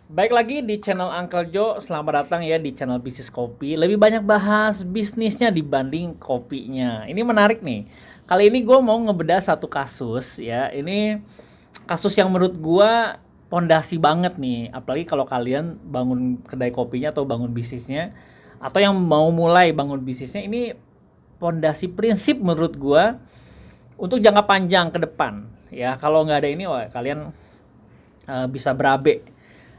Baik lagi di channel Uncle Joe, selamat datang ya di channel Bisnis Kopi. Lebih banyak bahas bisnisnya dibanding kopinya. Ini menarik nih. Kali ini gue mau ngebedah satu kasus ya. Ini kasus yang menurut gue pondasi banget nih. Apalagi kalau kalian bangun kedai kopinya atau bangun bisnisnya. Atau yang mau mulai bangun bisnisnya. Ini pondasi prinsip menurut gue untuk jangka panjang ke depan. Ya kalau nggak ada ini, wah, kalian bisa berabe.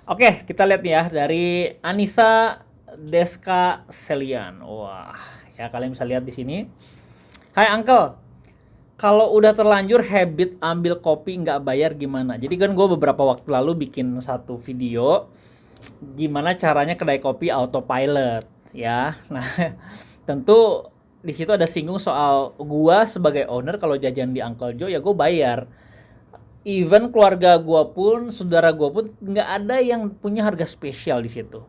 Oke, kita lihat nih ya dari Anissa Deska Selian. Wah, ya kalian bisa lihat di sini. Hai Uncle, kalau udah terlanjur habit ambil kopi nggak bayar gimana? Jadi kan gue beberapa waktu lalu bikin satu video gimana caranya kedai kopi autopilot ya. Nah, tentu di situ ada singgung soal gue sebagai owner kalau jajan di Uncle Joe ya gue bayar. Even keluarga gue pun, saudara gue pun nggak ada yang punya harga spesial di situ.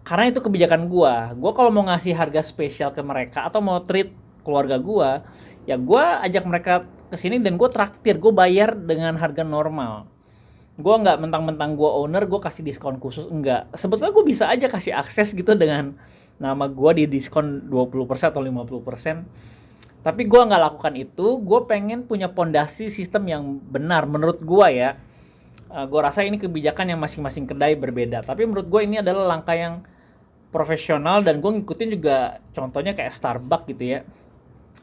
Karena itu kebijakan gue. Gue kalau mau ngasih harga spesial ke mereka atau mau treat keluarga gue, ya gue ajak mereka ke sini dan gue traktir, gue bayar dengan harga normal. Gue nggak mentang-mentang gue owner, gue kasih diskon khusus, enggak. Sebetulnya gue bisa aja kasih akses gitu dengan nama gue di diskon 20% atau 50%. Tapi gue nggak lakukan itu, gue pengen punya pondasi sistem yang benar menurut gue ya. Gue rasa ini kebijakan yang masing-masing kedai berbeda. Tapi menurut gue ini adalah langkah yang profesional dan gue ngikutin juga contohnya kayak Starbucks gitu ya.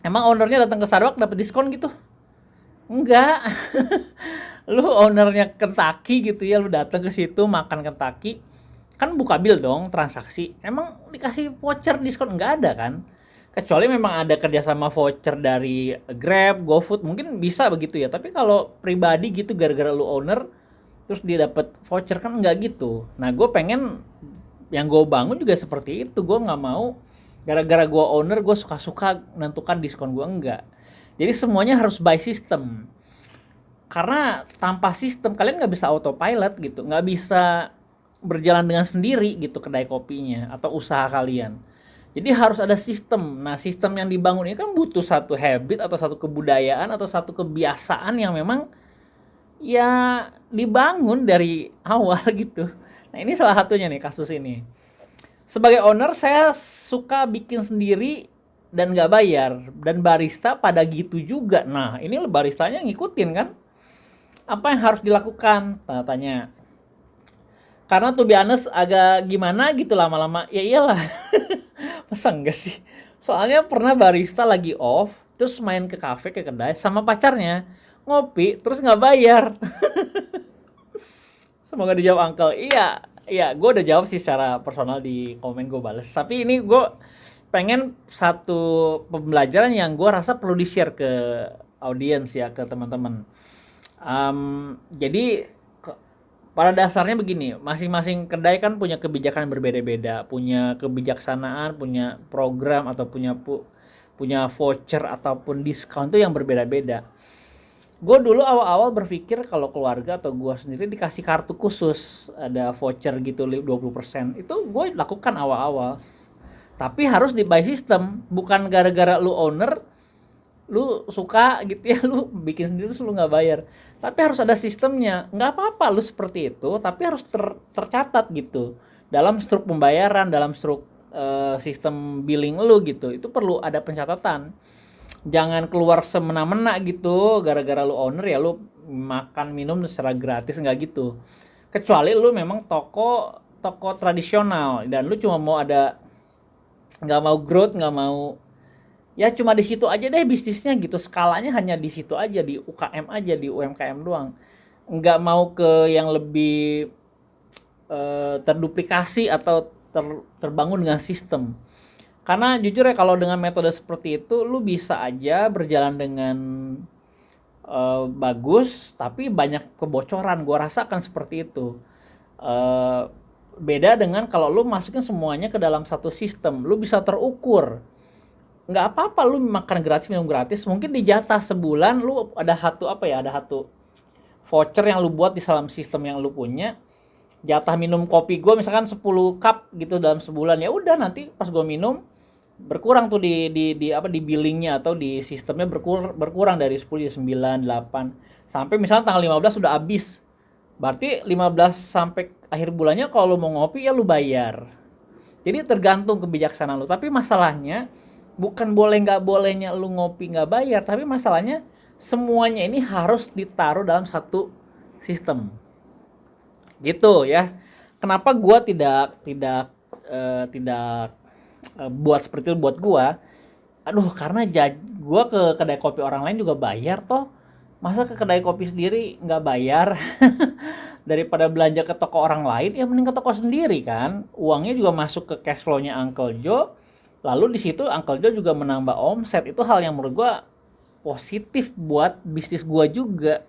Emang ownernya datang ke Starbucks dapat diskon gitu? Enggak. Lu ownernya Kentucky gitu ya, lu datang ke situ makan Kentucky, kan buka bill dong transaksi. Emang dikasih voucher diskon? Enggak ada kan? Kecuali memang ada kerjasama voucher dari Grab, GoFood, mungkin bisa begitu ya. Tapi kalau pribadi gitu gara-gara lu owner, terus dia dapat voucher kan nggak gitu. Nah gue pengen yang gue bangun juga seperti itu. Gue nggak mau gara-gara gue owner gue suka-suka menentukan diskon gue, enggak. Jadi semuanya harus by system. Karena tanpa sistem kalian nggak bisa autopilot gitu, nggak bisa berjalan dengan sendiri gitu kedai kopinya atau usaha kalian. Jadi harus ada sistem. Nah, sistem yang dibangun ini kan butuh satu habit atau satu kebudayaan atau satu kebiasaan yang memang ya dibangun dari awal gitu. Nah, ini salah satunya nih kasus ini. Sebagai owner saya suka bikin sendiri dan nggak bayar, dan barista pada gitu juga. Nah, ini baristanya ngikutin kan apa yang harus dilakukan, tanda tanya. Karena tuh be honest agak gimana gitu lama-lama, ya iyalah. Masa enggak sih? Soalnya pernah barista lagi off, terus main ke kafe, ke kedai sama pacarnya, ngopi, terus nggak bayar. Semoga dijawab Uncle. Iya, iya, gue udah jawab sih secara personal di komen gue bales. Tapi ini gue pengen satu pembelajaran yang gue rasa perlu di-share ke audiens ya, ke teman-teman. Jadi pada dasarnya begini, masing-masing kedai kan punya kebijakan yang berbeda-beda, punya kebijaksanaan, punya program atau punya voucher ataupun diskon tuh yang berbeda-beda. Gue dulu awal-awal berpikir kalau keluarga atau gue sendiri dikasih kartu khusus, ada voucher gitu 20%. Itu gue lakukan awal-awal. Tapi harus di by system, bukan gara-gara lu owner lu suka gitu ya lu bikin sendiri terus lu nggak bayar, tapi harus ada sistemnya. Nggak apa-apa lu seperti itu, tapi harus tercatat gitu dalam struk pembayaran, dalam struk sistem billing lu gitu. Itu perlu ada pencatatan, jangan keluar semena-mena gitu gara-gara lu owner ya lu makan minum secara gratis, nggak gitu. Kecuali lu memang toko toko tradisional dan lu cuma mau ada, nggak mau growth, nggak mau, ya cuma di situ aja deh bisnisnya gitu, skalanya hanya di situ aja, di UKM aja, di UMKM doang, nggak mau ke yang lebih terduplikasi atau terbangun dengan sistem. Karena jujur ya kalau dengan metode seperti itu lu bisa aja berjalan dengan bagus tapi banyak kebocoran, gua rasa akan seperti itu. Eh, Beda dengan kalau lu masukin semuanya ke dalam satu sistem, lu bisa terukur. Nggak apa-apa lu makan gratis, minum gratis, mungkin di jatah sebulan lu ada satu apa ya, ada satu voucher yang lu buat di dalam sistem yang lu punya. Jatah minum kopi gue misalkan 10 cup gitu dalam sebulan, ya udah nanti pas gue minum berkurang tuh di apa di billingnya atau di sistemnya, berkurang dari 10 jadi 9 8 sampai misalnya tanggal 15 sudah habis. Berarti 15 sampai akhir bulannya kalau lu mau ngopi ya lu bayar. Jadi tergantung kebijaksanaan lu. Tapi masalahnya bukan boleh nggak bolehnya lu ngopi nggak bayar, tapi masalahnya semuanya ini harus ditaruh dalam satu sistem. Gitu ya. Kenapa gua tidak buat seperti itu buat gua? Aduh, karena gua ke kedai kopi orang lain juga bayar toh. Masa ke kedai kopi sendiri nggak bayar? Daripada belanja ke toko orang lain, ya mending ke toko sendiri kan. Uangnya juga masuk ke cash flow-nya Uncle Joe. Lalu di situ Uncle Joe juga menambah omset. Itu hal yang menurut gua positif buat bisnis gua juga.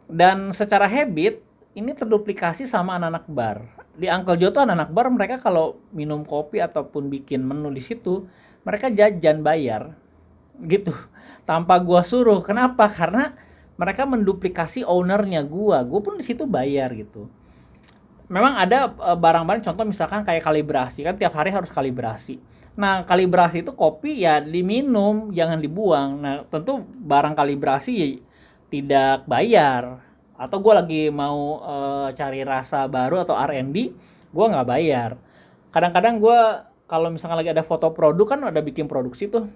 Dan secara habit ini terduplikasi sama anak-anak bar. Di Uncle Joe tuh anak-anak bar, mereka kalau minum kopi ataupun bikin menu di situ, mereka jajan bayar gitu tanpa gua suruh. Kenapa? Karena mereka menduplikasi ownernya gua pun di situ bayar gitu. Memang ada barang-barang, contoh misalkan kayak kalibrasi, kan tiap hari harus kalibrasi. Nah, kalibrasi itu kopi ya diminum, jangan dibuang. Nah, tentu barang kalibrasi ya tidak bayar. Atau gue lagi mau cari rasa baru atau R&D, gue nggak bayar. Kadang-kadang gue kalau misalkan lagi ada foto produk, kan ada bikin produksi tuh,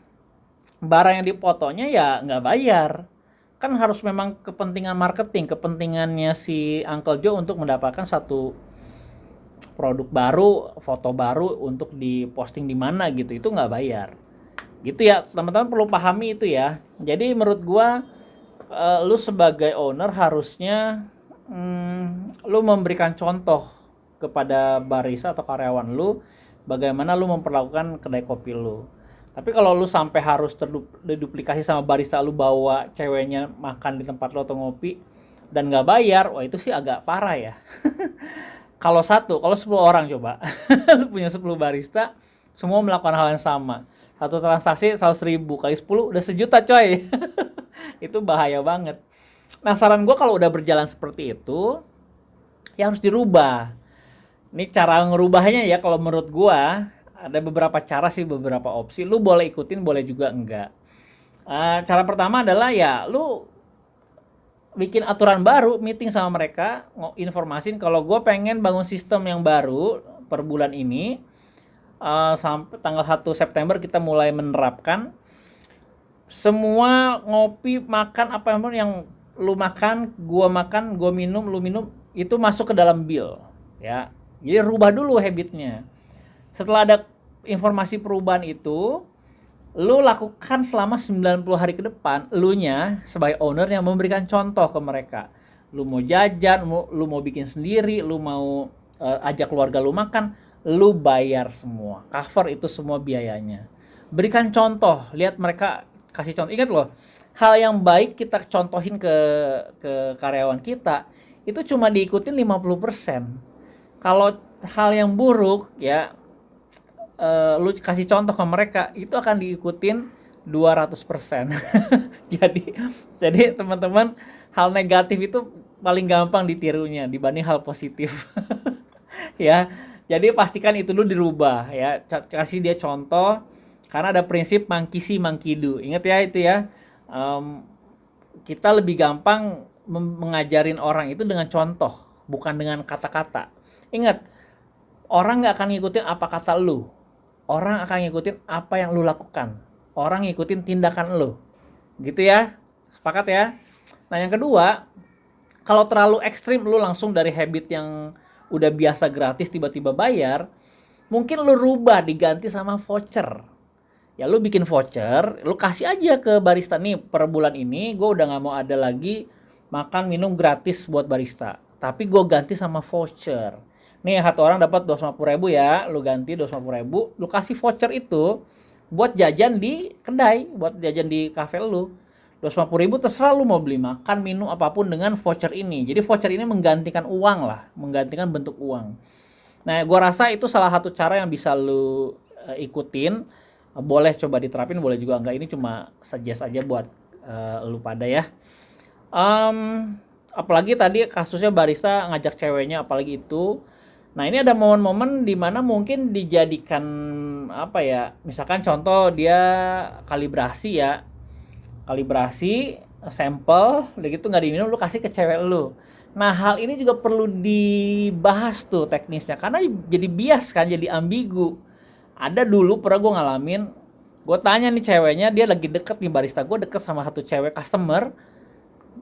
barang yang dipotonya ya nggak bayar. Kan harus memang kepentingan marketing, kepentingannya si Uncle Joe untuk mendapatkan satu produk baru, foto baru untuk diposting di mana gitu, itu nggak bayar. Gitu ya, teman-teman perlu pahami itu ya. Jadi menurut gua lu sebagai owner harusnya lu memberikan contoh kepada barista atau karyawan lu bagaimana lu memperlakukan kedai kopi lu. Tapi kalau lu sampai harus terduplikasi sama barista, lu bawa ceweknya makan di tempat lu atau ngopi dan nggak bayar, wah itu sih agak parah ya. Kalau 10 orang coba, lu punya 10 barista, semua melakukan hal yang sama. Satu transaksi 100.000 kali 10 udah sejuta coy. Itu bahaya banget. Nah, saran gue kalau udah berjalan seperti itu, ya harus dirubah. Ini cara ngerubahnya ya, kalau menurut gue ada beberapa cara sih, beberapa opsi. Lu boleh ikutin, boleh juga enggak. Cara pertama adalah ya lu bikin aturan baru, meeting sama mereka, informasin kalau gue pengen bangun sistem yang baru per bulan ini. Sampai tanggal 1 September kita mulai menerapkan semua ngopi, makan apa yang lu makan, gua minum, lu minum, itu masuk ke dalam bill ya. Jadi rubah dulu habitnya. Setelah ada informasi perubahan itu, lu lakukan selama 90 hari ke depan, elunya sebagai owner yang memberikan contoh ke mereka. Lu mau jajan, lu mau bikin sendiri, lu mau ajak keluarga lu makan, lu bayar semua, cover itu semua biayanya. Berikan contoh, lihat mereka kasih contoh. Ingat loh, hal yang baik kita contohin ke karyawan kita, itu cuma diikutin 50%. Kalau hal yang buruk ya, lu kasih contoh ke mereka, itu akan diikutin 200%. jadi teman-teman, hal negatif itu paling gampang ditirunya dibanding hal positif. Ya, jadi pastikan itu dulu dirubah ya, kasih dia contoh, karena ada prinsip monkey see monkey do. Ingat ya itu ya. Kita lebih gampang mengajarin orang itu dengan contoh, bukan dengan kata-kata. Ingat, orang nggak akan ngikutin apa kata lu. Orang akan ngikutin apa yang lu lakukan. Orang ngikutin tindakan lu. Gitu ya. Sepakat ya? Nah, yang kedua, kalau terlalu ekstrim lu langsung dari habit yang udah biasa gratis tiba-tiba bayar, mungkin lu rubah diganti sama voucher. Ya lu bikin voucher, lu kasih aja ke barista, nih per bulan ini gue udah gak mau ada lagi makan minum gratis buat barista, tapi gue ganti sama voucher. Nih satu orang dapat 250.000 ya, lu ganti 250.000, lu kasih voucher itu buat jajan di kedai, buat jajan di kafe lu. 250.000 terserah lu mau beli makan minum apapun dengan voucher ini. Jadi voucher ini menggantikan uang lah, menggantikan bentuk uang. Nah, gua rasa itu salah satu cara yang bisa lu ikutin. Boleh coba diterapin, boleh juga enggak. Ini cuma suggest aja buat lu pada ya. Apalagi tadi kasusnya barista ngajak ceweknya, apalagi itu. Nah, ini ada momen-momen di mana mungkin dijadikan apa ya? Misalkan contoh dia kalibrasi ya. Kalibrasi sampel, udah gitu nggak diminum, lu kasih ke cewek lu. Nah, hal ini juga perlu dibahas tuh teknisnya, karena jadi bias kan, jadi ambigu. Ada dulu pernah gue ngalamin, gue tanya nih ceweknya, dia lagi deket nih barista, gue deket sama satu cewek customer.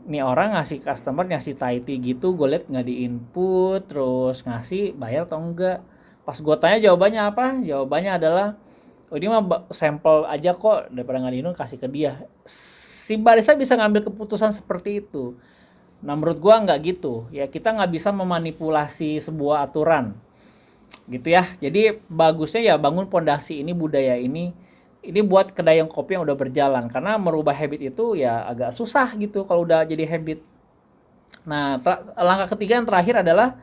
Nih orang ngasih customer ngasih Thai tea gitu, gue liat nggak di input, terus ngasih bayar atau enggak. Pas gue tanya jawabannya apa, jawabannya adalah, oh ini mah sampel aja kok, daripada nggak diinput kasih ke dia. Si barista bisa ngambil keputusan seperti itu. Nah menurut gua nggak gitu ya, kita nggak bisa memanipulasi sebuah aturan gitu ya. Jadi bagusnya ya bangun pondasi ini, budaya ini buat kedai yang kopi yang udah berjalan, karena merubah habit itu ya agak susah gitu kalau udah jadi habit. Nah langkah ketiga yang terakhir adalah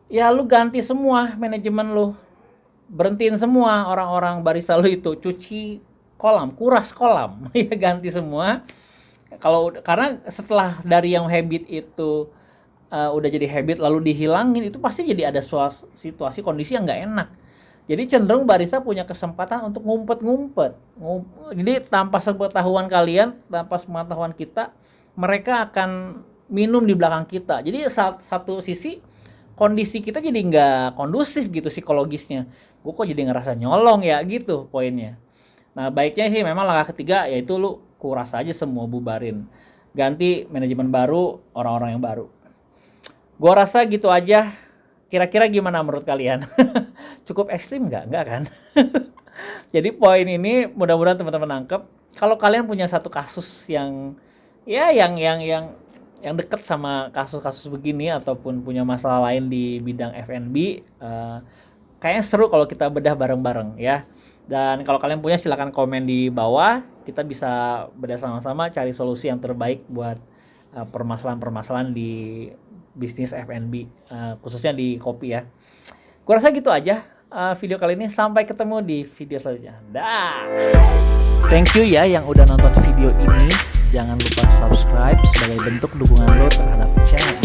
ya lu ganti semua manajemen lu, berhentiin semua orang-orang barista lu itu, cuci kolam, kuras kolam ya, ganti semua. Kalau karena setelah dari yang habit itu udah jadi habit lalu dihilangin, itu pasti jadi ada situasi kondisi yang nggak enak. Jadi cenderung barista punya kesempatan untuk ngumpet-ngumpet. Jadi tanpa sepengetahuan kalian, tanpa sepengetahuan kita, mereka akan minum di belakang kita. Jadi satu sisi kondisi kita jadi nggak kondusif gitu psikologisnya. Gue kok jadi ngerasa nyolong ya gitu poinnya. Nah baiknya sih memang langkah ketiga yaitu lu kuras aja semua, bubarin, ganti manajemen baru, orang-orang yang baru. Gua rasa gitu aja. Kira-kira gimana menurut kalian? Cukup ekstrim nggak? Nggak kan? Jadi poin ini mudah-mudahan teman-teman nangkep. Kalau kalian punya satu kasus yang ya yang deket sama kasus-kasus begini, ataupun punya masalah lain di bidang F&B, kayaknya seru kalau kita bedah bareng-bareng ya. Dan kalau kalian punya silakan komen di bawah, kita bisa bedah sama-sama cari solusi yang terbaik buat permasalahan-permasalahan di bisnis F&B, khususnya di kopi ya. Gua rasa gitu aja video kali ini, sampai ketemu di video selanjutnya. Dah. Thank you ya yang udah nonton video ini. Jangan lupa subscribe sebagai bentuk dukungan lo terhadap channel